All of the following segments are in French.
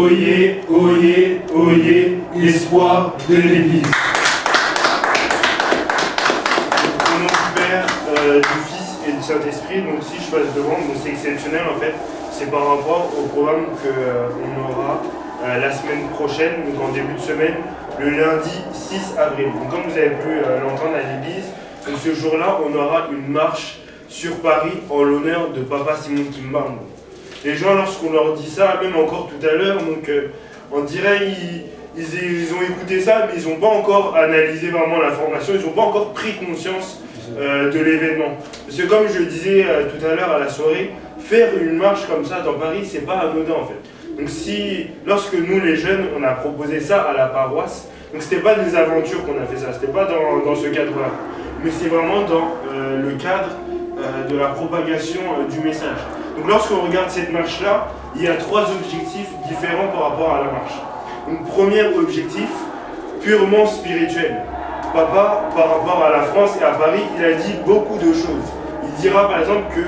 Oyez, oyez, oyez, l'espoir de l'Église. Au nom du Père, du Fils et du Saint-Esprit, donc si je passe devant, c'est exceptionnel en fait. C'est par rapport au programme qu'on aura la semaine prochaine, donc en début de semaine, le lundi 6 avril. Donc comme vous avez pu l'entendre à l'église, donc ce jour-là, on aura une marche sur Paris en l'honneur de Papa Simon Kimbangu. Les gens, lorsqu'on leur dit ça, même encore tout à l'heure, donc on dirait ils ont écouté ça, mais ils n'ont pas encore analysé vraiment l'information, ils n'ont pas encore pris conscience de l'événement. Parce que comme je le disais tout à l'heure à la soirée, faire une marche comme ça dans Paris, c'est pas anodin en fait. Donc lorsque nous les jeunes, on a proposé ça à la paroisse, donc c'était pas des aventures qu'on a fait ça, c'était pas dans ce cadre-là, mais c'est vraiment dans le cadre de la propagation du message. Donc lorsqu'on regarde cette marche-là, il y a 3 objectifs différents par rapport à la marche. Donc premier objectif, purement spirituel. Papa, par rapport à la France et à Paris, il a dit beaucoup de choses. Il dira par exemple que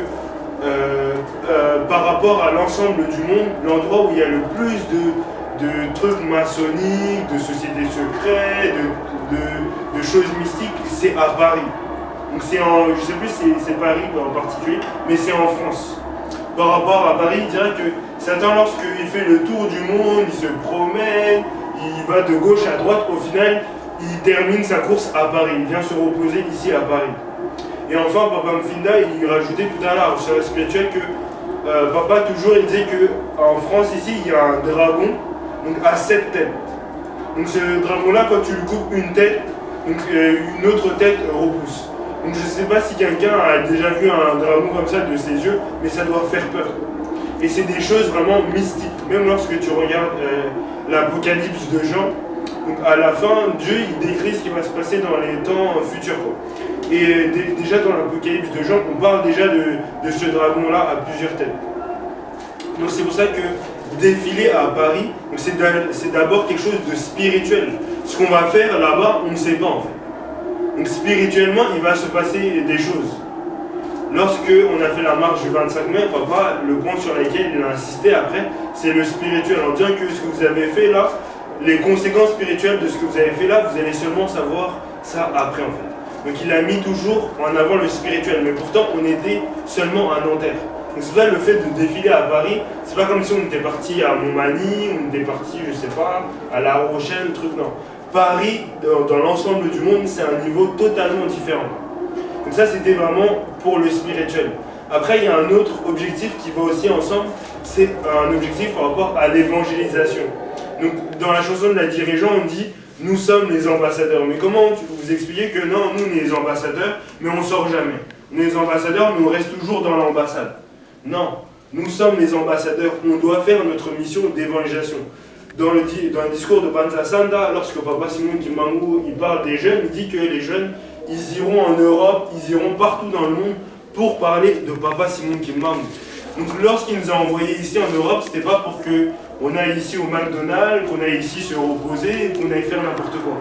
par rapport à l'ensemble du monde, l'endroit où il y a le plus de trucs maçonniques, de sociétés secrètes, de choses mystiques, c'est à Paris. Donc je ne sais plus si c'est Paris en particulier, mais c'est en France. Par rapport à Paris, il dirait que Satan, lorsqu'il fait le tour du monde, il se promène, il va de gauche à droite, au final, il termine sa course à Paris, il vient se reposer ici à Paris. Et enfin, Papa Mfinda, il rajoutait tout à l'heure sur le spirituel que Papa toujours il disait qu'en France ici, il y a un dragon donc à 7 têtes. Donc ce dragon-là, quand tu lui coupes une tête, donc une autre tête repousse. Donc je ne sais pas si quelqu'un a déjà vu un dragon comme ça de ses yeux, mais ça doit faire peur. Et c'est des choses vraiment mystiques. Même lorsque tu regardes l'Apocalypse de Jean, donc à la fin, Dieu il décrit ce qui va se passer dans les temps futurs. Et déjà dans l'Apocalypse de Jean, on parle déjà de ce dragon-là à plusieurs têtes. Donc c'est pour ça que défiler à Paris, c'est d'abord quelque chose de spirituel. Ce qu'on va faire là-bas, on ne sait pas en fait. Donc spirituellement, il va se passer des choses. Lorsque on a fait la marche du 25 mai, Papa, le point sur lequel il a insisté après, c'est le spirituel. En disant que ce que vous avez fait là, les conséquences spirituelles de ce que vous avez fait là, vous allez seulement savoir ça après en fait. Donc il a mis toujours en avant le spirituel, mais pourtant on était seulement à Nanterre. Donc c'est ça le fait de défiler à Paris, c'est pas comme si on était parti à Montmagny, on était parti, je sais pas, à La Rochelle, truc, non. Paris, dans l'ensemble du monde, c'est un niveau totalement différent. Donc ça c'était vraiment pour le spirituel. Après il y a un autre objectif qui va aussi ensemble, c'est un objectif par rapport à l'évangélisation. Donc dans la chanson de la dirigeante, on dit « Nous sommes les ambassadeurs ». Mais comment vous expliquez que non, nous on est les ambassadeurs, mais on ne sort jamais. On est les ambassadeurs, mais on reste toujours dans l'ambassade. Non, nous sommes les ambassadeurs, on doit faire notre mission d'évangélisation. Dans le discours de Banza Sanda, lorsque Papa Simon Kimbangu il parle des jeunes, il dit que les jeunes, ils iront en Europe, ils iront partout dans le monde pour parler de Papa Simon Kimbangu. Donc lorsqu'il nous a envoyés ici en Europe, c'était pas pour qu'on aille ici au McDonald's, qu'on aille ici se reposer, qu'on aille faire n'importe quoi.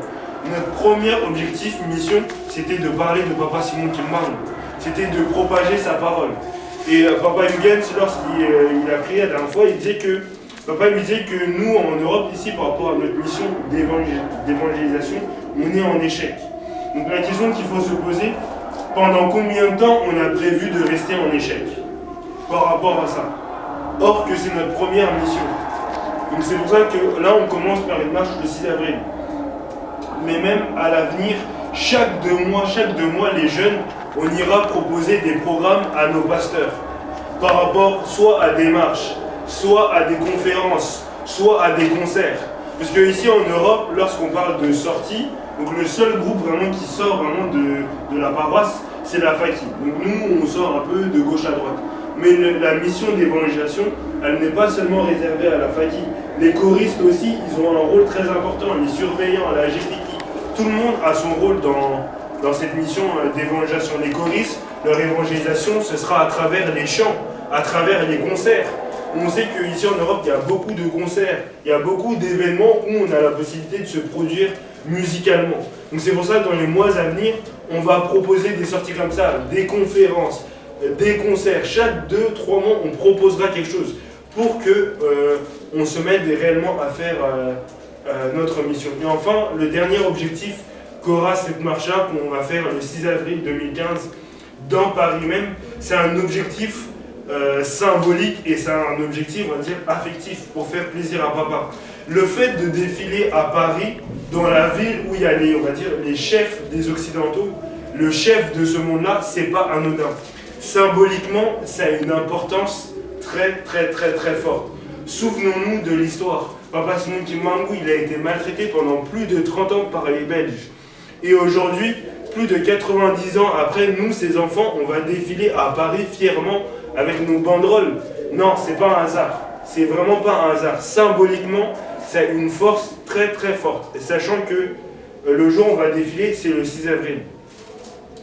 Notre premier objectif, mission, c'était de parler de Papa Simon Kimbangu. C'était de propager sa parole. Et Papa Huygens, lorsqu'il a prié la dernière fois, il disait que Papa lui disait que nous, en Europe, ici, par rapport à notre mission d'évangélisation, on est en échec. Donc la question qu'il faut se poser, pendant combien de temps on a prévu de rester en échec par rapport à ça? Or que c'est notre première mission. Donc c'est pour ça que là, on commence par une marche le 6 avril. Mais même à l'avenir, chaque 2 mois, les jeunes, on ira proposer des programmes à nos pasteurs par rapport soit à des marches, soit à des conférences, soit à des concerts. Parce que ici en Europe, lorsqu'on parle de sortie, donc le seul groupe vraiment qui sort vraiment de la paroisse, c'est la Faki. Donc nous, on sort un peu de gauche à droite. Mais la mission d'évangélisation, elle n'est pas seulement réservée à la Faki. Les choristes aussi, ils ont un rôle très important. Les surveillants, la GPI, tout le monde a son rôle dans cette mission d'évangélisation. Les choristes, leur évangélisation, ce sera à travers les chants, à travers les concerts. On sait qu'ici en Europe, il y a beaucoup de concerts, il y a beaucoup d'événements où on a la possibilité de se produire musicalement. Donc c'est pour ça que dans les mois à venir, on va proposer des sorties comme ça, des conférences, des concerts. Chaque 2-3 mois, on proposera quelque chose pour que on se mette réellement à faire notre mission. Et enfin, le dernier objectif qu'aura cette marche-là, qu'on va faire le 6 avril 2015 dans Paris même, c'est un objectif symbolique et c'est un objectif, on va dire, affectif pour faire plaisir à papa. Le fait de défiler à Paris, dans la ville où il y a les, on va dire, les chefs des Occidentaux, le chef de ce monde-là, c'est pas anodin. Symboliquement, ça a une importance très forte. Souvenons-nous de l'histoire. Papa Simon Kimbangu, il a été maltraité pendant plus de 30 ans par les Belges. Et aujourd'hui, plus de 90 ans après, nous, ses enfants, on va défiler à Paris fièrement avec nos banderoles. Non, c'est pas un hasard. C'est vraiment pas un hasard. Symboliquement, ça a une force très forte. Et sachant que le jour où on va défiler, c'est le 6 avril.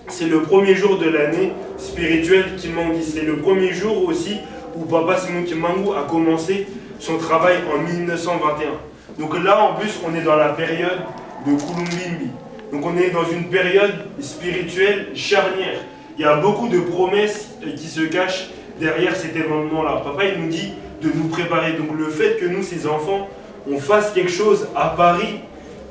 C'est le premier jour de l'année spirituelle Kimbangu. C'est le premier jour aussi où Papa Simon Kimbangu a commencé son travail en 1921. Donc là, en plus, on est dans la période de Kulumbimbi. Donc on est dans une période spirituelle charnière. Il y a beaucoup de promesses qui se cachent derrière cet événement-là. Papa, il nous dit de nous préparer. Donc le fait que nous, ces enfants, on fasse quelque chose à Paris,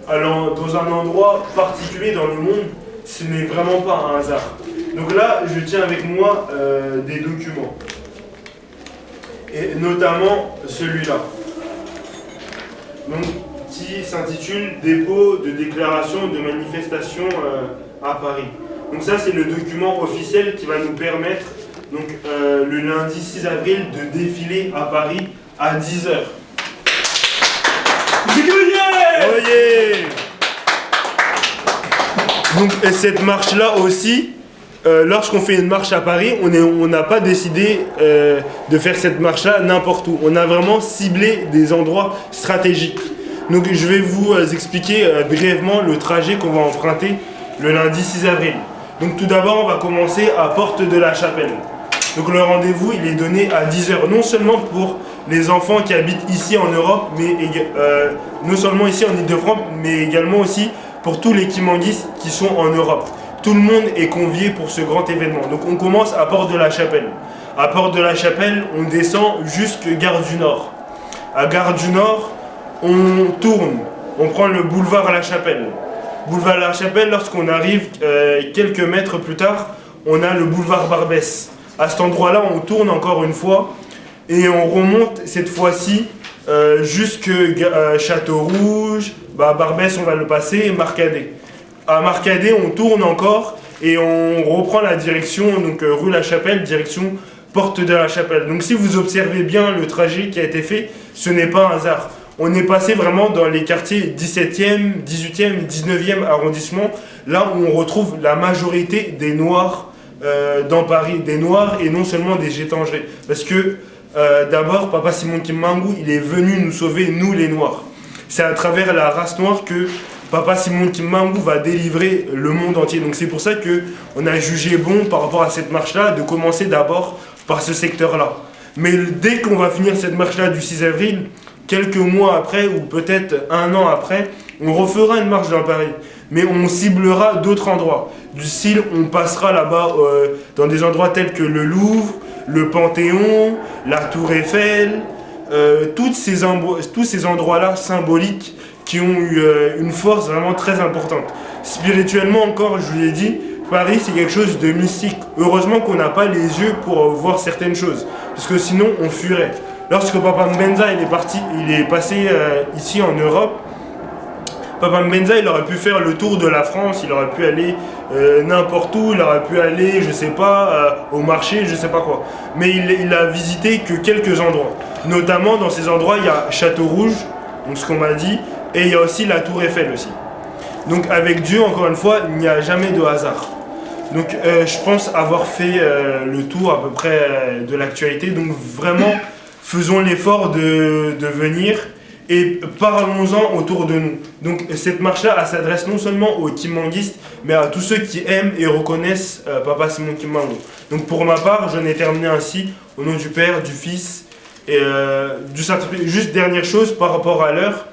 dans un endroit particulier dans le monde, ce n'est vraiment pas un hasard. Donc là, je tiens avec moi des documents. Et notamment celui-là. Donc, qui s'intitule Dépôt de déclaration de manifestation à Paris. Donc ça, c'est le document officiel qui va nous permettre, donc, le lundi 6 avril, de défiler à Paris à 10h. Donc, et cette marche-là aussi, lorsqu'on fait une marche à Paris, on n'a pas décidé de faire cette marche-là n'importe où. On a vraiment ciblé des endroits stratégiques. Donc je vais vous expliquer brièvement le trajet qu'on va emprunter le lundi 6 avril. Donc tout d'abord, on va commencer à Porte de la Chapelle. Donc le rendez-vous, il est donné à 10h, non seulement pour les enfants qui habitent ici en Europe, mais non seulement ici en Île-de-France, mais également aussi pour tous les Kimanguistes qui sont en Europe. Tout le monde est convié pour ce grand événement. Donc on commence à Porte de la Chapelle. À Porte de la Chapelle, on descend jusqu'à Gare du Nord. À Gare du Nord, on tourne, on prend le boulevard La Chapelle. Boulevard La Chapelle, lorsqu'on arrive quelques mètres plus tard, on a le boulevard Barbès. À cet endroit-là, on tourne encore une fois et on remonte cette fois-ci jusqu'à Château-Rouge, Barbès, on va le passer, Marcadet. À Marcadet, on tourne encore et on reprend la direction, donc rue La Chapelle, direction Porte de la Chapelle. Donc si vous observez bien le trajet qui a été fait, ce n'est pas un hasard. On est passé vraiment dans les quartiers 17e, 18e, 19e arrondissement, là où on retrouve la majorité des Noirs dans Paris, des Noirs et non seulement des étrangers. Parce que d'abord, Papa Simon Kimbangu, il est venu nous sauver, nous les Noirs. C'est à travers la race noire que Papa Simon Kimbangu va délivrer le monde entier. Donc c'est pour ça qu'on a jugé bon par rapport à cette marche-là de commencer d'abord par ce secteur-là. Mais dès qu'on va finir cette marche-là du 6 avril, quelques mois après ou peut-être un an après, on refera une marche dans Paris. Mais on ciblera d'autres endroits. Du style, on passera là-bas dans des endroits tels que le Louvre, le Panthéon, la Tour Eiffel, tous ces endroits-là symboliques qui ont eu une force vraiment très importante. Spirituellement encore, je vous l'ai dit, Paris c'est quelque chose de mystique. Heureusement qu'on n'a pas les yeux pour voir certaines choses, parce que sinon on fuirait. Lorsque Papa Mbenza il est passé ici en Europe, Papa Mbenza il aurait pu faire le tour de la France, il aurait pu aller n'importe où, il aurait pu aller, je sais pas, au marché, je sais pas quoi. Mais il a visité que quelques endroits. Notamment dans ces endroits, il y a Château-Rouge, donc ce qu'on m'a dit, et il y a aussi la Tour Eiffel aussi. Donc avec Dieu, encore une fois, il n'y a jamais de hasard. Donc je pense avoir fait le tour à peu près de l'actualité. Donc vraiment, faisons l'effort de venir et parlons-en autour de nous. Donc cette marche-là, elle s'adresse non seulement aux Kimanguistes, mais à tous ceux qui aiment et reconnaissent Papa Simon Kimbangu. Donc pour ma part, j'en ai terminé ainsi, au nom du Père, du Fils et du Saint-Esprit. Juste dernière chose par rapport à l'heure.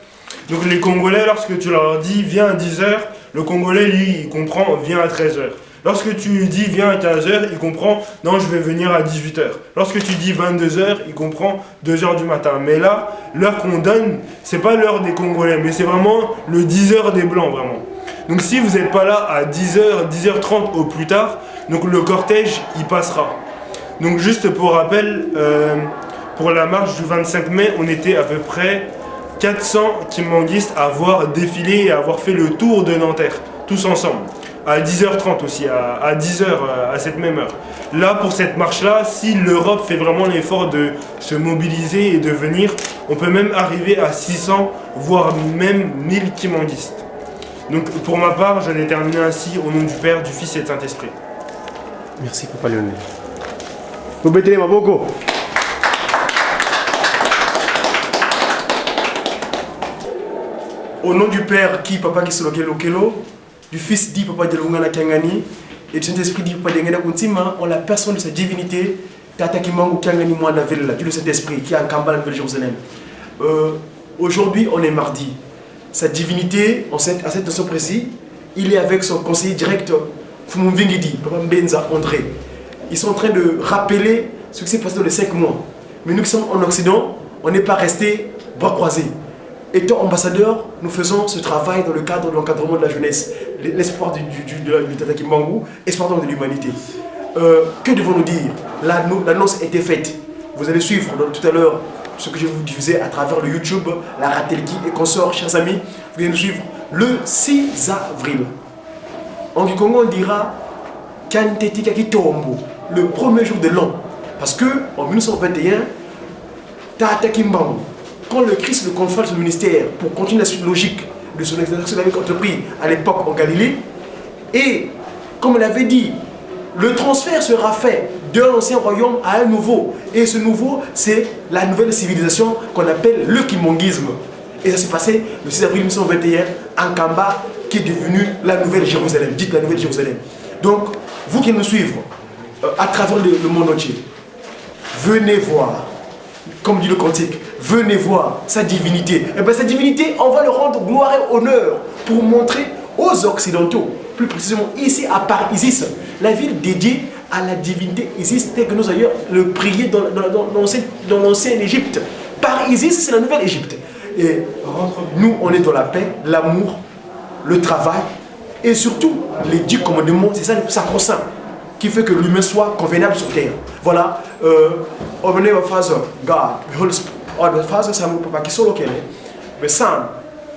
Donc les Congolais, lorsque tu leur dis viens à 10h, le Congolais lui il comprend viens à 13h. Lorsque tu dis viens à 15h, il comprend non, je vais venir à 18h. Lorsque tu dis 22h, il comprend 2h du matin. Mais là, l'heure qu'on donne, c'est pas l'heure des Congolais, mais c'est vraiment le 10h des Blancs, vraiment. Donc si vous n'êtes pas là à 10h, 10h30 au plus tard, donc le cortège, il passera. Donc juste pour rappel, pour la marche du 25 mai, on était à peu près 400 kimbanguistes à avoir défilé et à avoir fait le tour de Nanterre, tous ensemble. À 10h30 aussi, à 10h, à cette même heure. Là, pour cette marche-là, si l'Europe fait vraiment l'effort de se mobiliser et de venir, on peut même arriver à 600, voire même 1000 kimbanguistes. Donc pour ma part, j'en ai terminé ainsi au nom du Père, du Fils et du Saint-Esprit. Merci Papa Lionel. Vous mettez les mains beaucoup. Au nom du Père qui Papa qui Solokelo Kelo, du Fils dit Papa Dialungana Kangani et du Saint-Esprit dit Papa Dengana Kuntima, en la personne de sa divinité, Tata Kimangu Kangani Mwanda Villa, Dieu de Saint-Esprit qui est en Kambala Nouvelle Jérusalem. Aujourd'hui, on est mardi. Sa divinité, à cette instant précis, il est avec son conseiller direct, Fumumvingidi, Papa Mbenza André. Ils sont en train de rappeler ce qui s'est passé dans les 5 mois. Mais nous qui sommes en Occident, on n'est pas restés bras croisés. Étant ambassadeurs, nous faisons ce travail dans le cadre de l'encadrement de la jeunesse, l'espoir du Tata Kimbangu, espoir de l'humanité. Que devons-nous dire? L'annonce était faite. Vous allez suivre tout à l'heure ce que je vous diffusais à travers le YouTube, la Ratelki et consorts, chers amis. Vous allez nous suivre le 6 avril. En Kikongo, on dira Kantetika Kitombo, le premier jour de l'an. Parce que en 1921, Tata Kimbangu, quand le Christ le confie son ministère pour continuer la suite logique de son exercice qu'il avait entrepris à l'époque en Galilée, et comme il avait dit, le transfert sera fait d'un ancien royaume à un nouveau. Et ce nouveau, c'est la nouvelle civilisation qu'on appelle le kimbanguisme. Et ça s'est passé le 6 avril 1921 en Kamba, qui est devenu la Nouvelle Jérusalem. Dites la Nouvelle Jérusalem. Donc, vous qui nous suivez à travers le monde entier, venez voir, comme dit le cantique, venez voir sa divinité. Et bien sa divinité, on va le rendre gloire et honneur pour montrer aux Occidentaux, plus précisément ici à Paris, Isis, la ville dédiée à la divinité Isis, telle que nous ailleurs le prier dans l'ancienne Égypte. Par Isis, c'est la nouvelle Égypte. Et nous, on est dans la paix, l'amour, le travail et surtout les 10 commandements, c'est ça le sacro-saint qui fait que l'humain soit convenable sur terre. Voilà, on venait au Father, God, the Holy Spirit, the Father, c'est un papa qui solo kele, the Son,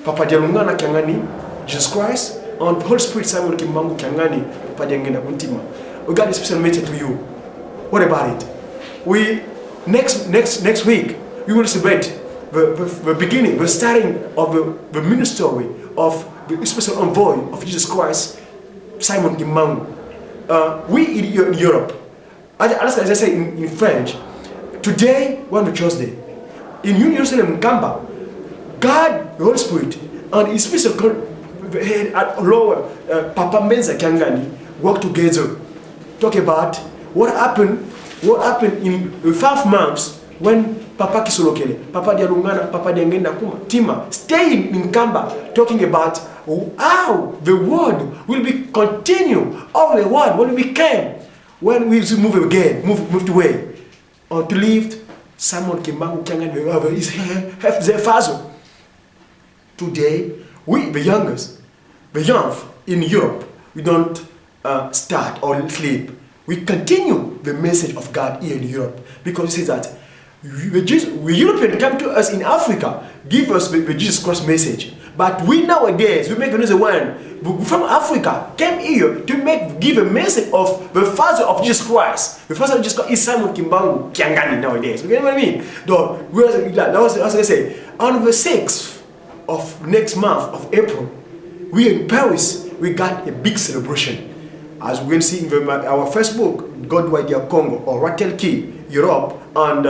Papa Dialungana Kangani, Jesus Christ, and the Holy Spirit, Simon Kimbangu Kangani, Papa Diangena Kuntima. We got a special message to you. What about it? Next week, we will celebrate the beginning, the starting of the ministry of the special envoy of Jesus Christ, Simon Kimbangu. We in Europe, as I say in French, today, one Thursday, in New Jerusalem, Kamba, God, the Holy Spirit, and His special lower Papa Mbenza Kangani work together, talk about what happened in the 5 months when Papa Kisolokele, Papa Dialungana, Papa Diangenda Kuma, Tima, staying in Kamba, talking about how the world will be continue, all the world when we came, when we move again, moved away, or to live Simon Kimbangu Kangani, have their father. Today, we, the youngest, the young in Europe, we don't start or sleep. We continue the message of God here in Europe because it says that the Europeans come to us in Africa, give us the Jesus Christ message. But we nowadays, we make another one from Africa, came here to give a message of the Father of Jesus Christ. The Father of Jesus Christ is Simon Kimbangu Kiangani nowadays. You get what I mean? That was what I say. On the 6th of next month of April, we in Paris, we got a big celebration. As we can see in our Facebook, God Dear Congo or Ratel Key Europe, and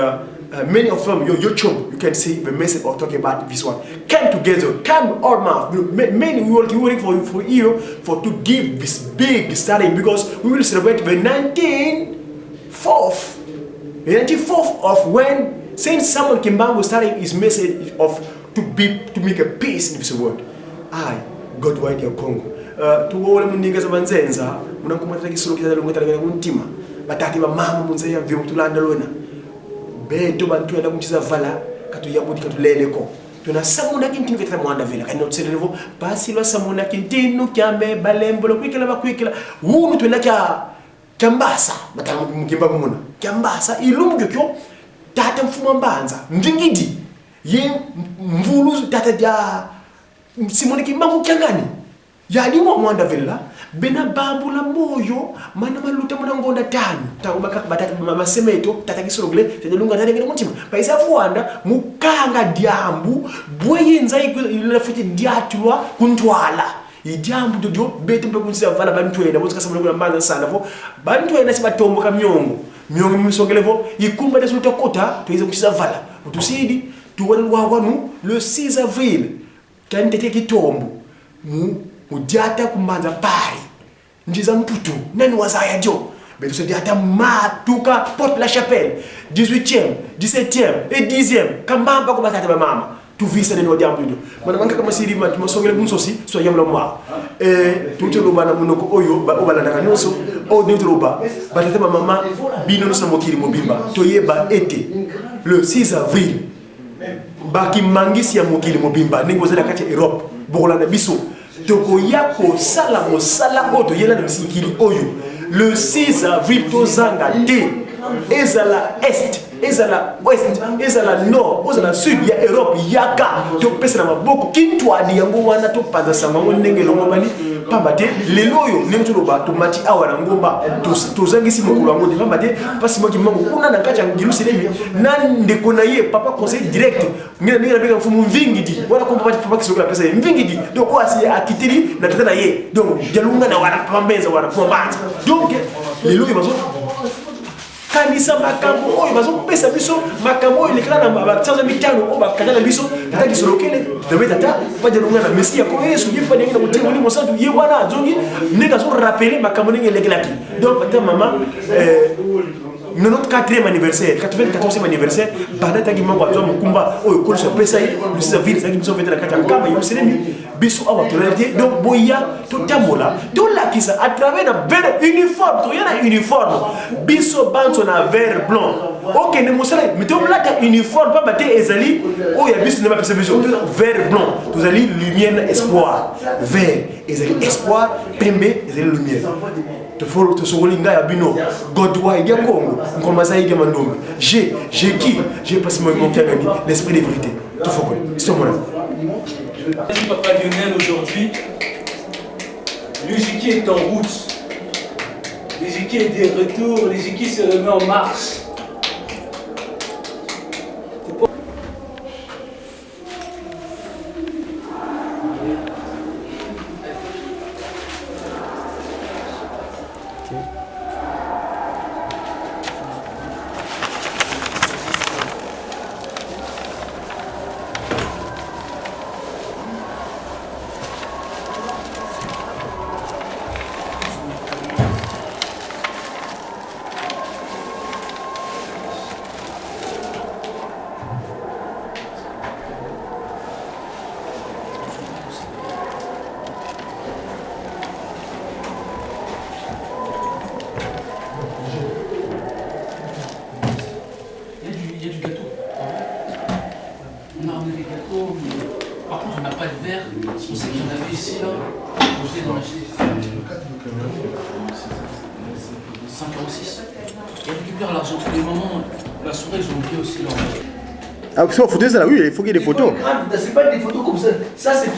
many of them, your YouTube, you can see the message of talking about this one. Come together, come all month. Many we will be waiting for you to give this big starting because we will celebrate the 94th of when Saint Simon Kimbangu starting his message of to make a peace in this world. I, God Dear Congo. tuwole muniga za banzenza munankumata kisolo kizalunga talagana kuntima batati ba mama munzeya vyo tulanda lona beto bantu yenda kunchiza vala katu yabudi katuleleko tuna samuna kintinu ketata mwanda vela kanino tselelevo basi lo samuna kintinu kyambe balembolo kwikela bakwikela wunu twenda kyambasa matamu mukimba kumuna kyambasa ilumu kyo tata mfuma mbanza mvingidi ye mvulu tata dia simone kimbangu kyangani yalimu mwanda vela bena bambula moyo mana maluta mwana ngonda tani takubaka batata mama semeto tata kisologele tedelunga tani ngene mutima paisa fuanda mukanga diambu bweyenza ilafuti diatwa kuntwala idiambu dodo bete mpe kunsia vala bantu enda botsika samuna kuna mbanza sana vo bantu enda sibatombo ka myongo misongelevo ikumba de sulta kota tuize kuchisa vala utusidi tuwale wawanu le 6 avril kanitete kitombo mudiata kumbanza pari ndiza mputu nani wazaya jo beto se diata matuka Porte la Chapelle 18e 17e et 10e kambamba ko batata ba mama tu visa neno jambo ndo mana manga kama siri ma tumasongele kunsosi so yamla mwa tuto bana munoko oyo ba obala ndanga noso o nitro ba batata ba mama bino no samokiri mobimba to yeba ete le 6 avril baki mangisi ya mokili mobimba ningo zela kati Europe bokola na biso toko yako sala mo sala oto yela na bisikili oyo le 6 avril tozanga te ezala est ezala ouest ezala nord ezala sud ya Europe yaka to pesa na maboko kintwadi yango wana to panza sango ndenge longo bali pamba te lelo oyo nemtu loba to mati awa na ngomba to zangisi mokolo ngo pamba te pasi moki mango kuna na kacha ngilu selemi na ndeko na ye papa conseil direct ngina ndenge na beka mfumu mvingidi wala ko papa kisokola pesa mvingidi donc oasi akitiri na tata na ye donc jalunga na wana pambenza wana pambanza donc lelo oyo bazo kanisa makambo oyo bazo pesa biso makambo oyo lekala na baktanza mitano o bakatala biso tata kisolokele debe tata paje lunga na mesia ko Yesu yipa ndenge na mutima ni mosantu ye wana zongi ndeka so rappeler makambo ndenge lekela ki donc tata mama no notre 4e anniversaire 94e anniversaire bana tagi mango azo mukumba oyo ko so pesa yi lusiza vile tagi biso vetela kata kama yoselemi biso awa tolalite donc boya to tamola to lakisa à travers na vert uniforme to yana uniforme biso banso na vert blanc OK ne mosala mito blata uniforme pas baté ezali oya biso ne ba pesa biso vert blanc to zali lumière espoir vert ezali espoir pembe ezali lumière te faut te solinga ya bino godwa ya Congo ngomasa ya mandombe j'ai qui j'ai passé mon kangani l'esprit de vérité tout faut que c'est moi. Papa Lionel, aujourd'hui, l'Ujiki est en route. L'Ujiki est de retour, l'Ujiki se remet en marche. Il y a du gâteau. On a ramené des gâteaux, mais par contre on n'a pas de verre. On sait qu'il y en avait ici là. Je vais en acheter. 5,6 €. Et récupère l'argent. Tous les moments, la soirée, j'ai oublié aussi l'argent. Ah, photo ça là, oui, il faut qu'il y ait des photos. C'est pas des photos comme ça. Ça, c'est